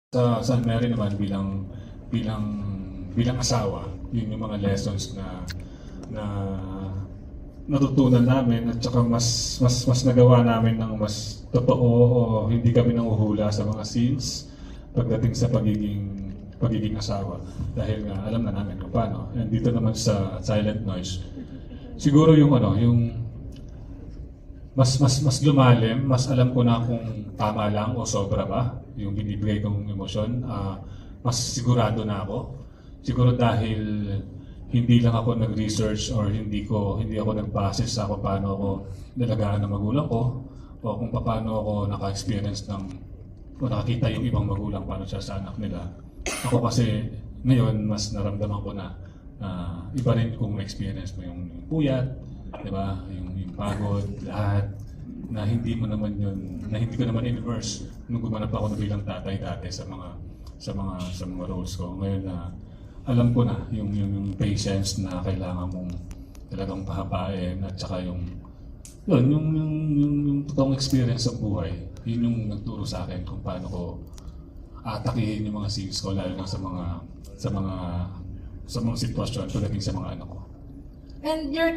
Sa San Mary naman bilang bilang asawa, yun yung mga lessons na natutunan namin at saka mas nagawa namin ng mas totoo o hindi kami nanguhula sa mga scenes pagdating sa pagiging asawa dahil nga alam na namin kung paano. And dito naman sa Silent Noise, siguro yung mas lumalim, mas alam ko na kung tama lang o sobra ba yung binibigay kong emosyon. Mas sigurado na ako. Siguro dahil hindi lang ako nag-research or hindi ako nagbase sa kung paano ako nalagaan ng magulang ko o kung paano ako naka-experience o nakakita yung ibang magulang paano siya sa anak nila. Ako kasi ngayon mas naramdaman ko na iba rin kung ma-experience mo yung puyat, di ba? Yung pagod, lahat na hindi mo naman yun, na hindi ko naman in-immerse nung gumanap ako na bilang tatay dati sa mga roles ko. Ngayon na alam ko na yung patience na kailangan mong talagang pahapain at saka yung totoong experience sa buhay. Yun yung nagturo sa akin kung paano ko atakihin yung mga scenes ko lalo na sa mga sitwasyon pagdating sa mga anak ko. And your